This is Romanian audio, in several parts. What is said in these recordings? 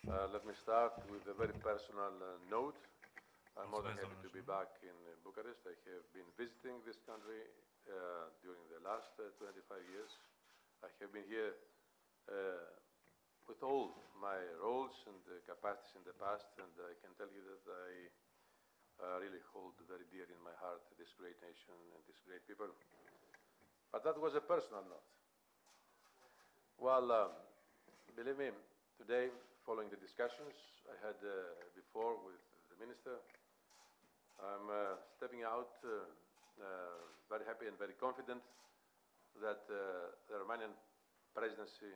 Let me start with a very personal note. I'm more than happy to be back in Bucharest. I have been visiting this country during the last 25 years. I have been here with all my roles and capacities in the past, and I can tell you that I really hold very dear in my heart this great nation and these great people. But that was a personal note. Well, believe me, today, following the discussions I had before with the Minister, I'm stepping out very happy and very confident that the Romanian presidency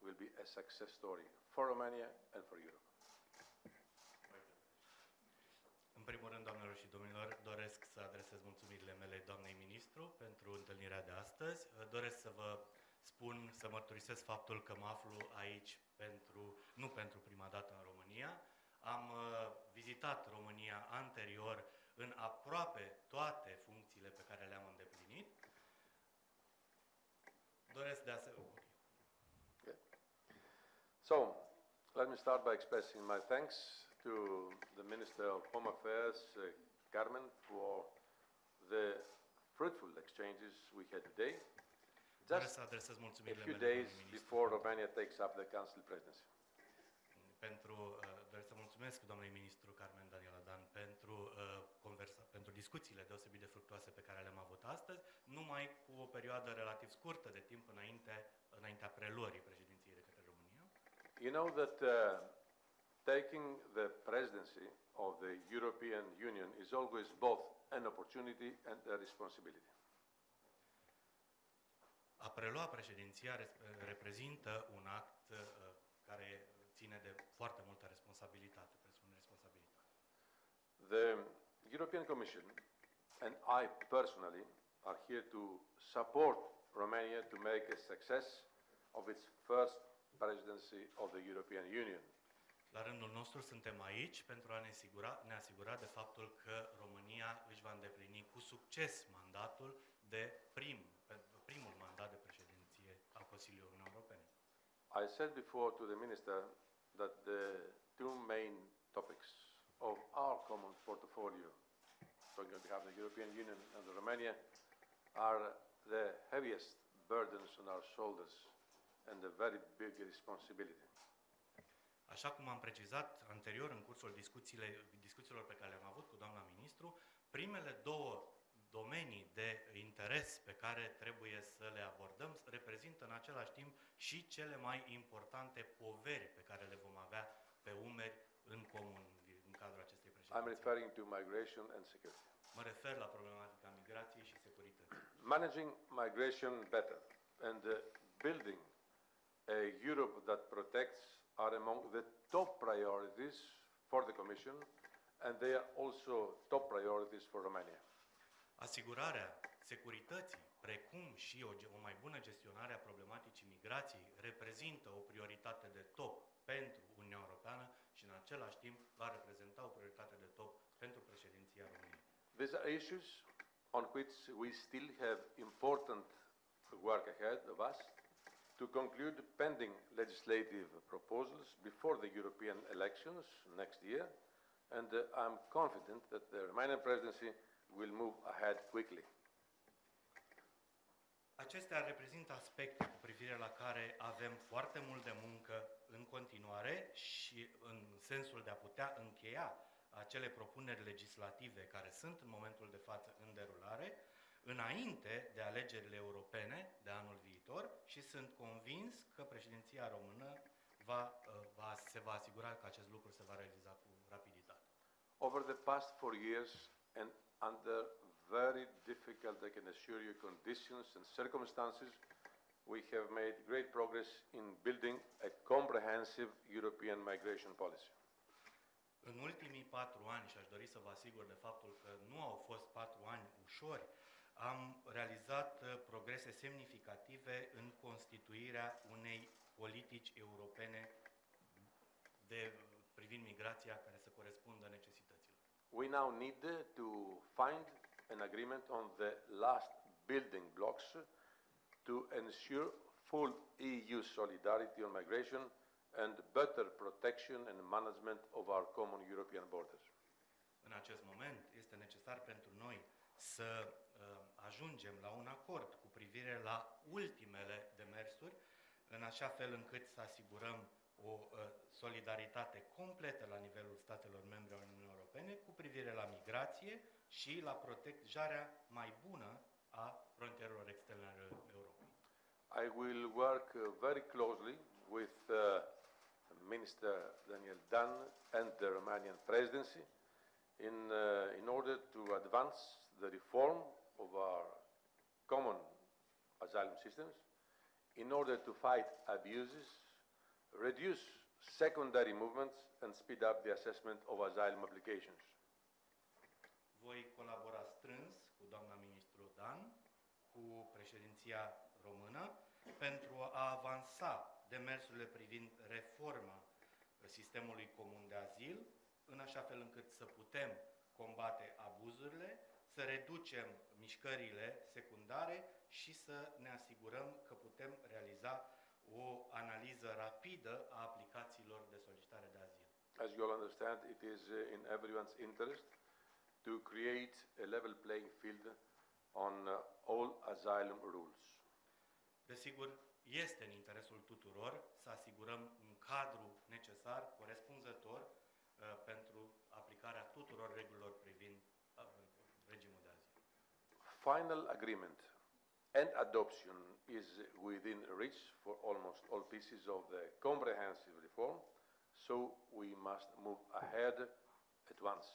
will be a success story for Romania and for Europe. În primul rând, doamnelor și domnilor, doresc să adresez mulțumirile mele doamnei ministru pentru întâlnirea de astăzi. Doresc să vă spun, să mărturisesc faptul că mă aflu aici nu pentru prima dată în România. Am vizitat România anterior în aproape toate funcțiile pe care le-am îndeplinit. Doresc de asemenea... Okay. So, let me start by expressing my thanks to the Minister of Home Affairs, Carmen, for the fruitful exchanges we had today, just a few days before Romania takes up the Council presidency. Doresc să mulțumesc doamnei ministru Carmen pentru discuțiile deosebit de fructuoase pe care le-am avut astăzi, numai cu o perioadă relativ scurtă de timp înaintea preluării președinției de către România. You know that taking the presidency of the European Union is always both an opportunity and a responsibility. A prelua președinția reprezintă un act care ține de foarte multă responsabilitate, presupune responsabilitate. The European Commission and I personally are here to support Romania to make a success of its first presidency of the European Union. La rândul nostru suntem aici pentru a ne asigura de faptul că România își va îndeplini cu succes mandatul de primul mandat de președinție al Consiliului Uniunii Europene. I said before to the Minister that the two main topics of our common portfolio, talking on behalf of the European Union and Romania, are the heaviest burdens on our shoulders and a very big responsibility. Așa cum am precizat anterior în cursul discuțiilor pe care le-am avut cu doamna ministru, primele două domenii de interes pe care trebuie să le abordăm reprezintă în același timp și cele mai importante poveri pe care le vom avea pe umeri în comun în cadrul acestei președinții. I'm referring to migration and security. Mă refer la problematica migrației și securității. Managing migration better and building a Europe that protects are among the top priorities for the Commission, and they are also top priorities for Romania. Asigurarea securității, precum și o mai bună gestionare a problematicii migrației, reprezintă o prioritate de top pentru Uniunea Europeană și în același timp va reprezenta o prioritate de top pentru președinția României. These are issues on which we still have important work ahead of us to conclude pending legislative proposals before the European elections next year, and I'm confident that the Romanian presidency will move ahead quickly. Acestea reprezintă aspecte cu privire la care avem foarte mult de muncă în continuare și în sensul de a putea încheia acele propuneri legislative care sunt în momentul de față în derulare, înainte de alegerile europene de anul viitor, și sunt convins că președinția română se va asigura că acest lucru se va realiza cu rapiditate. Over the past 4 years and under very difficult, I can assure you, conditions and circumstances, we have made great progress in building a comprehensive European migration policy. În ultimii 4 ani, și aș dori să vă asigur de faptul că nu au fost 4 ani ușori, am realizat progrese semnificative în constituirea unei politici europene privind migrația care să corespundă necesităților. We now need to find an agreement on the last building blocks to ensure full EU solidarity on migration and better protection and management of our common European borders. În acest moment este necesar pentru noi să ajungem la un acord cu privire la ultimele demersuri, în așa fel încât să asigurăm o solidaritate completă la nivelul statelor membre ale Uniunii Europene cu privire la migrație și la protejarea mai bună a frontierelor externe ale Europei. I will work very closely with Minister Daniel Dan and the Romanian presidency in order to advance the reform of our common asylum systems, in order to fight abuses, reduce secondary movements, and speed up the assessment of asylum applications. Voi colabora strâns cu doamna ministru Dan, cu președinția română, pentru a avansa demersurile privind reforma sistemului comun de azil, în așa fel încât să putem combate abuzurile, să reducem mișcările secundare și să ne asigurăm că putem realiza o analiză rapidă a aplicațiilor de solicitare de azil. As you all understand, it is in everyone's interest to create a level playing field on all asylum rules. Desigur, este în interesul tuturor să asigurăm un cadru necesar, corespunzător, pentru aplicarea tuturor regulilor privind regimul de azil. Final agreement and adoption is within reach for almost all pieces of the comprehensive reform, so we must move ahead at once.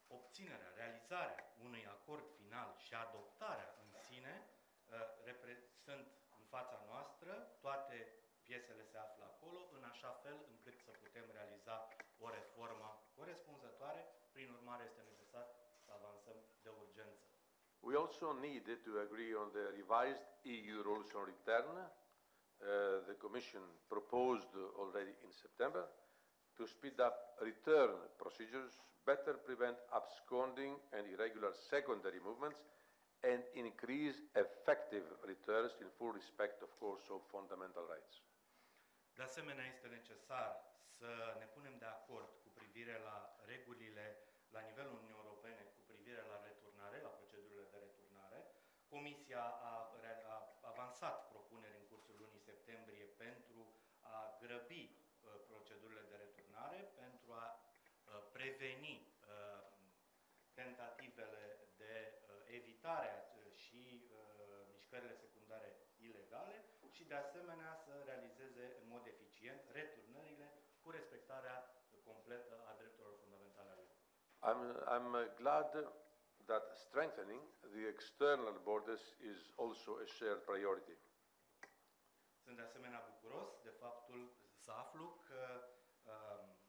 Obținerea, realizarea unui acord final și adoptarea în sine sunt în fața noastră, toate piesele se află acolo, în așa fel încât să putem realiza o reformă corespunzătoare, prin urmare este necesar să avansăm de urgență. We also need to agree on the revised EU rules on return. The Commission proposed already in September to speed up return procedures, better prevent absconding and irregular secondary movements, and increase effective returns in full respect, of course, of fundamental rights. De asemenea, este necesar să ne punem de acord cu privire la regulile la nivelul Uniunii Europene cu privire la returnare, la procedurile de returnare. Comisia a avansat propuneri în cursul lunii septembrie pentru a grăbi procedurile de returnare, pentru a preveni tentativele de evitare și mișcările secundare ilegale și de asemenea să realizeze în mod eficient returnările cu respectarea completă a drepturilor fundamentale ale omului. I'm glad that strengthening the external borders is also a shared priority. Sunt de asemenea bucuros de faptul să aflu că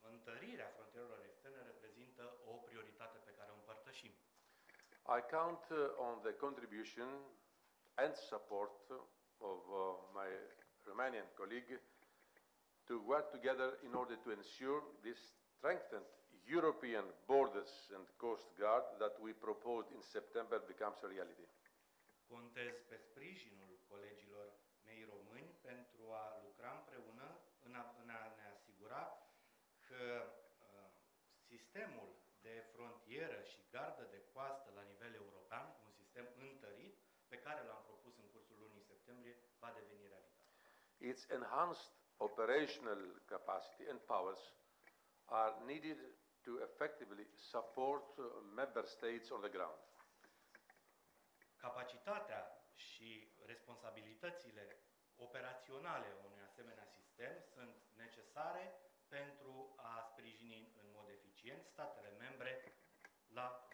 întărirea frontierelor externe reprezintă o prioritate pe care o împărtășim. I count on the contribution and support of my Romanian colleague to work together in order to ensure this strengthened European Borders and Coast Guard that we proposed in September becomes a reality. Contez pe sprijinul colegilor mei români pentru a lucra împreună în a ne asigura că sistemul de frontieră și gardă de coastă la nivel european, un sistem întărit, pe care l-am propus în cursul lunii septembrie, va deveni realitate. Its enhanced operational capacity and powers are needed to effectively support member states on the ground. Capacitatea și responsabilitățile operaționale a unui asemenea sistem sunt necesare pentru a sprijini în mod eficient statele membre la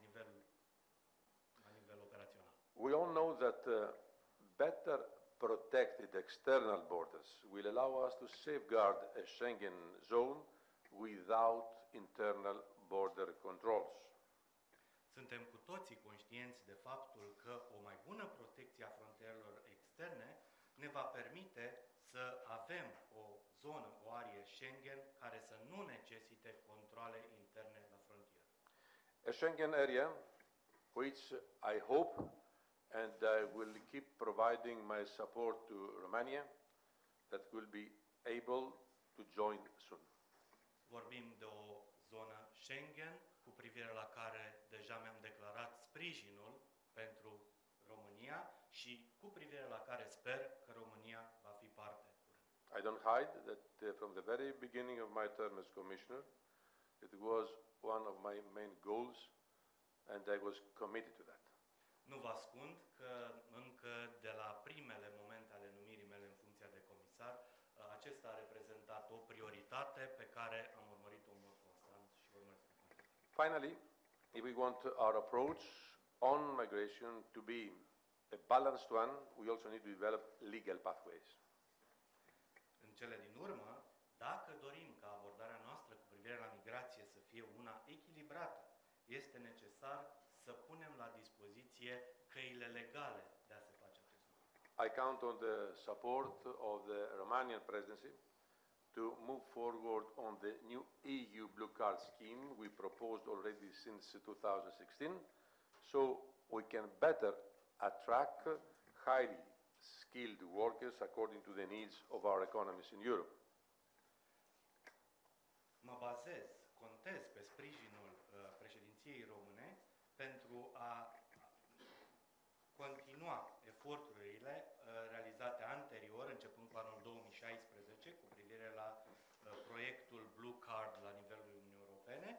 nivel operațional. We all know that better protected external borders will allow us to safeguard a Schengen zone without internal border controls. Suntem cu toții conștienți de faptul că o mai bună protecție a frontierelor externe ne va permite să avem o zonă, o arie Schengen, care să nu necesite controale interne la frontieră. A Schengen area which I hope and I will keep providing my support to Romania that will be able to join soon. Vorbim de o zonă Schengen cu privire la care deja mi-am declarat sprijinul pentru România și cu privire la care sper că România va fi parte curând. I don't hide that from the very beginning of my term as Commissioner, it was one of my main goals and I was committed to that. Nu vă ascund că încă de la primele momente ale numirii mele în funcția de comisar, acesta a reprezentat o prioritate pe care am urmărit-o în mod constant și urmăresc să continui. Finally, if we want our approach on migration to be a balanced one, we also need to develop legal pathways. În cele din urmă, dacă dorim ca abordarea noastră cu privire la migrație să fie una echilibrată, este necesar să punem la dispoziție căile legale de a se face acest lucru. I count on the support of the Romanian presidency to move forward on the new EU Blue Card scheme we proposed already since 2016, so we can better attract highly skilled workers according to the needs of our economies in Europe. Mă contez pe sprijinul președinției române pentru a continua eforturile realizate anterior, începând cu anul 2016, cu privire la proiectul Blue Card la nivelul Uniunii Europene,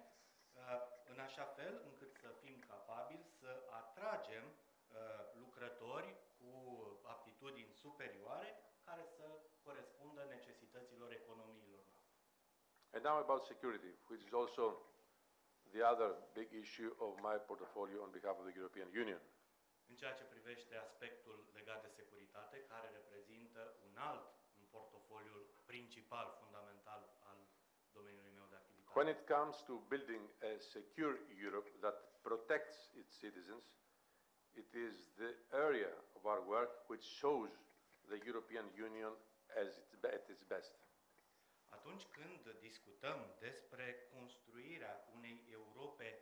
în așa fel încât să fim capabili să atragem lucrători cu aptitudini superioare care să corespundă necesităților economiilor noastre. And now about security, which is also the other big issue of my portfolio on behalf of the European Union. În ceea ce privește aspectul legat de securitate, care reprezintă un alt în portofoliul principal, fundamental al domeniului meu de activitate. When it comes to building a secure Europe that protects its citizens, it is the area of our work which shows the European Union at its best. Atunci când discutăm despre construirea unei Europe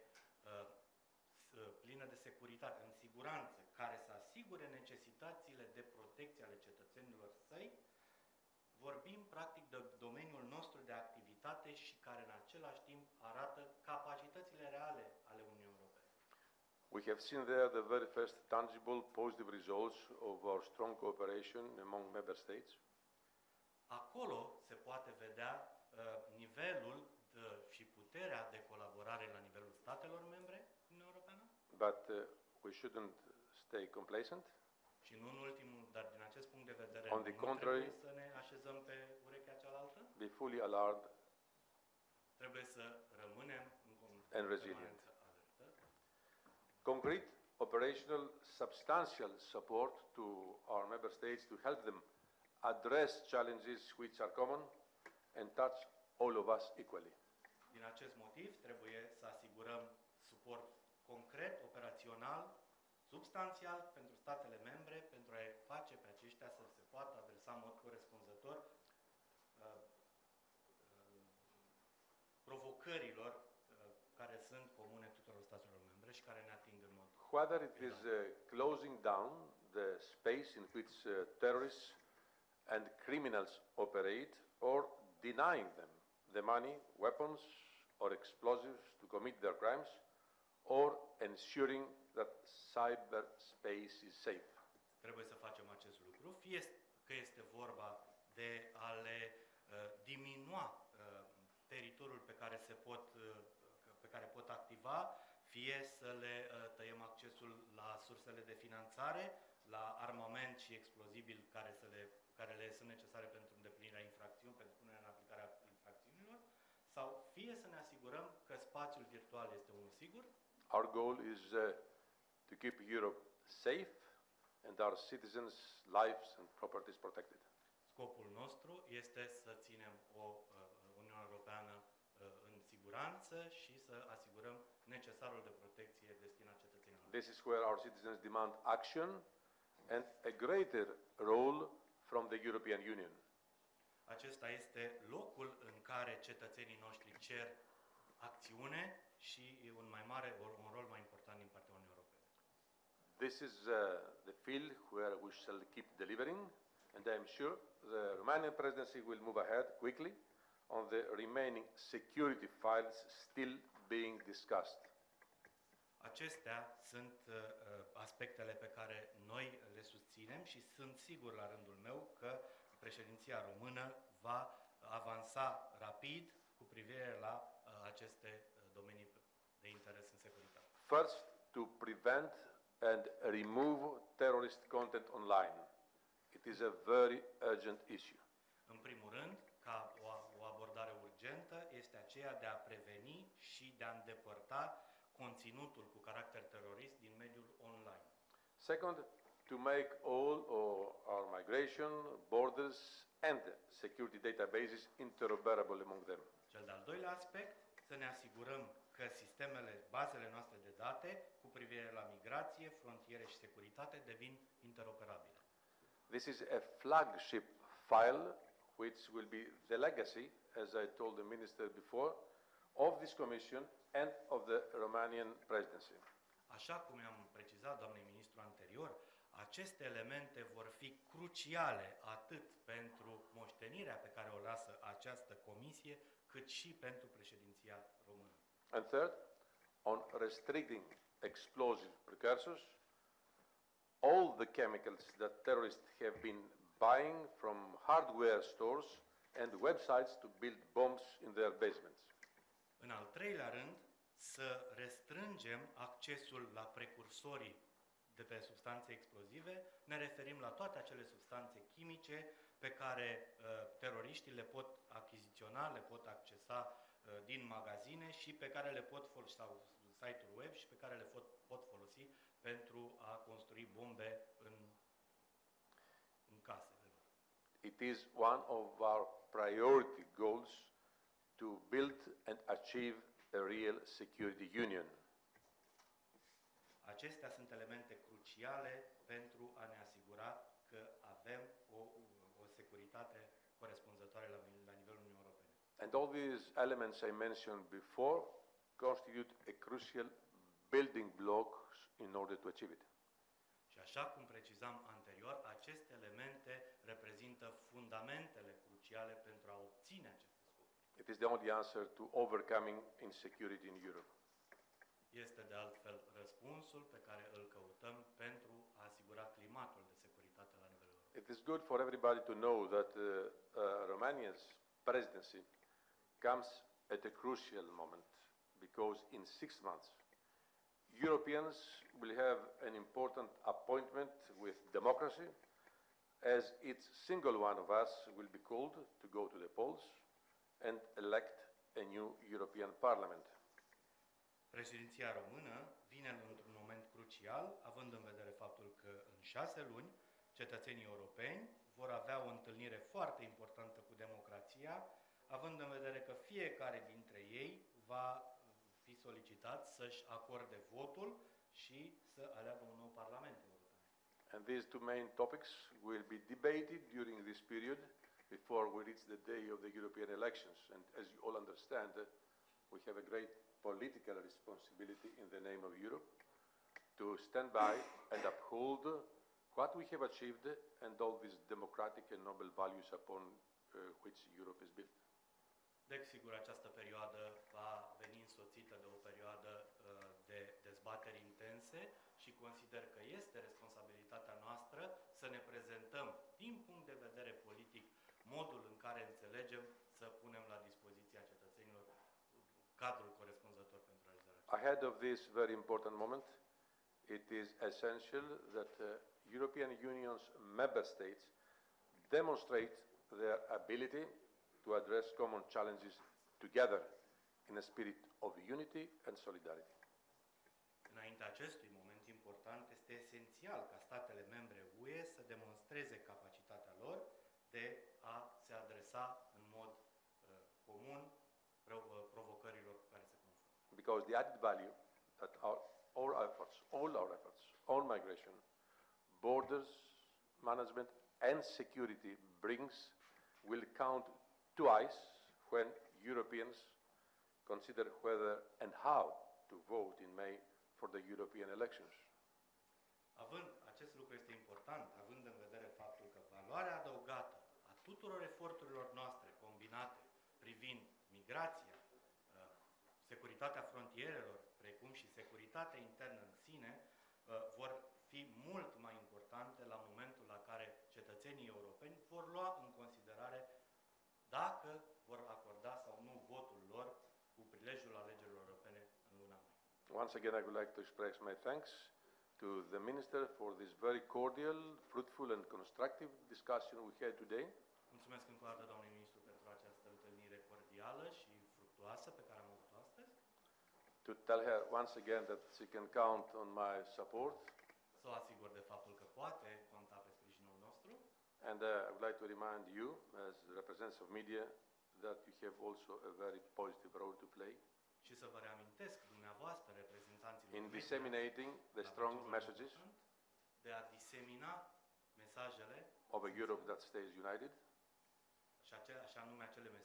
plină de securitate, în siguranță, care să asigure necesitățile de protecție ale cetățenilor săi, vorbim practic de domeniul nostru de activitate și care în același timp arată capacitățile reale ale Uniunii Europene. We have seen there the very first tangible positive results of our strong cooperation among member states. Acolo se poate vedea nivelul și puterea de colaborare la nivelul statelor membre în Uniunea Europeană. But we shouldn't stay complacent. Și nu în ultimul, dar din acest punct de vedere, On the nu contrary, trebuie să ne așezăm pe urechea cealaltă. Be fully alarmed Trebuie să rămânem and resilient. Concrete, operational, substantial support to our member states to help them address challenges which are common and touch all of us equally. Din acest motiv, trebuie să asigurăm suport concret, operațional, substanțial pentru statele membre, pentru a face pe aceștia să se poată adresa în mod corespunzător provocărilor care sunt comune tuturor statelor membre și care ne ating în mod. Whether it is closing down the space in which terrorists and criminals operate or denying them the money, weapons or explosives to commit their crimes, or ensuring that cyberspace is safe. Trebuie să facem acest lucru, fie că este vorba de a le diminua teritoriul pe care pot activa, fie să le tăiem accesul la sursele de finanțare, la armament și explozibili care le sunt necesare pentru îndeplinirea infracțiunii, pentru punerea în aplicare a infracțiunilor, sau fie să ne asigurăm că spațiul virtual este unul sigur. Our goal is to keep Europe safe and our citizens' lives and properties protected. Scopul nostru este să ținem o Uniune Europeană în siguranță și să asigurăm necesarul de protecție destinat cetățenilor. This is where our citizens demand action and a greater role from the European Union. Acesta este locul în care cetățenii noștri cer acțiune și un rol mai important din partea Uniunii Europene. This is the field where we shall keep delivering, and I am sure the Romanian presidency will move ahead quickly on the remaining security files still being discussed. Acestea sunt aspectele pe care noi le susținem și sunt sigur la rândul meu că președinția română va avansa rapid cu privire la aceste domenii de interes în securitate. First, to prevent and remove terrorist content online. It is a very urgent issue. În primul rând, ca o abordare urgentă, este aceea de a preveni și de a îndepărta conținutul cu caracter terorist din mediul online. Second, to make all our migration, borders and security databases interoperable among them. Cel de-al doilea aspect, să ne asigurăm că sistemele, bazele noastre de date cu privire la migrație, frontiere și securitate devin interoperabile. This is a flagship file which will be the legacy, as I told the minister before, of this commission and of the Romanian presidency. Așa cum am precizat, doamnei ministru anterior, aceste elemente vor fi cruciale atât pentru moștenirea pe care o lasă această comisie, cât și pentru președinția română. And third, on restricting explosive precursors, all the chemicals that terrorists have been buying from hardware stores and websites to build bombs in their basements. În al treilea rând, să restrângem accesul la precursorii de pe substanțe explozive. Ne referim la toate acele substanțe chimice pe care teroriștii le pot achiziționa, le pot accesa din magazine și pe care le pot folosi, sau site-uri web, și pe care le pot folosi pentru a construi bombe în casele lor. It is one of our priority goals to build and achieve a real security union. Acestea sunt elemente cruciale pentru a ne asigura că avem o securitate corespunzătoare la nivelul Uniunii Europene. And all these elements I mentioned before constitute a crucial building blocks in order to achieve it. Și așa cum precizam anterior, aceste elemente reprezintă fundamentele cruciale pentru a obține aceste scopuri. It is the only answer to overcoming insecurity in Europe. Este de altfel răspunsul pe care îl căutăm pentru a asigura climatul de securitate la nivelul Europei. It is good for everybody to know that Romania's presidency comes at a crucial moment because in 6 months Europeans will have an important appointment with democracy, as each single one of us will be called to go to the polls and elect a new European Parliament. Președinția română vine într-un moment crucial, având în vedere faptul că în 6 luni cetățenii europeni vor avea o întâlnire foarte importantă cu democrația, având în vedere că fiecare dintre ei va fi solicitat să-și acorde votul și să aleagă un nou Parlament European. And these two main topics will be debated during this period before we reach the day of the European elections. And as you all understand, we have a great political responsibility in the name of Europe to stand by and uphold what we have achieved and all these democratic and noble values upon which Europe is built. Deci, sigur, această perioadă va veni însoțită de o perioadă de dezbateri intense și consider că este responsabilitatea noastră să ne prezentăm, din punct de vedere politic, modul în care înțelegem să punem la dispoziția cetățenilor cadrul corespunzător pentru realizarea acestui. Ahead of this very important moment, it is essential that European Union's member states demonstrate their ability to address common challenges together in a spirit of unity and solidarity. Înaintea acestui moment important, este esențial ca statele membre UE să demonstreze capacitatea lor de a se adresa în mod comun provocărilor cu care se confruntă. Because the added value that all our efforts on migration, borders management and security brings will count twice when Europeans consider whether and how to vote in May for the European elections. Acest lucru este important, având în vedere faptul că valoarea adăugată a tuturor eforturilor noastre combinate privind migrația, securitatea frontierelor, precum și securitatea internă în sine, vor fi mult mai importante la momentul la care cetățenii europeni vor lua în considerare dacă vor acorda sau nu votul lor cu prilejul alegerilor europene în luna mai. Once again, I would like to express my thanks to the Minister for this very cordial, fruitful and constructive discussion we had today. Mulțumesc încă o dată, doamnei ministru, pentru această întâlnire cordială și fructuoasă pe care am avut-o astăzi. To tell her once again that she can count on my support. Să o asigur de faptul că poate conta pe sprijinul nostru. And I would like to remind you, as representatives of media, that you have also a very positive role to play Și să vă reamintesc dumneavoastră, reprezentanților in media, disseminating the la strong procesul messages important de a disemina mesajele of a Europe that stays united, și așa nume acele mesaje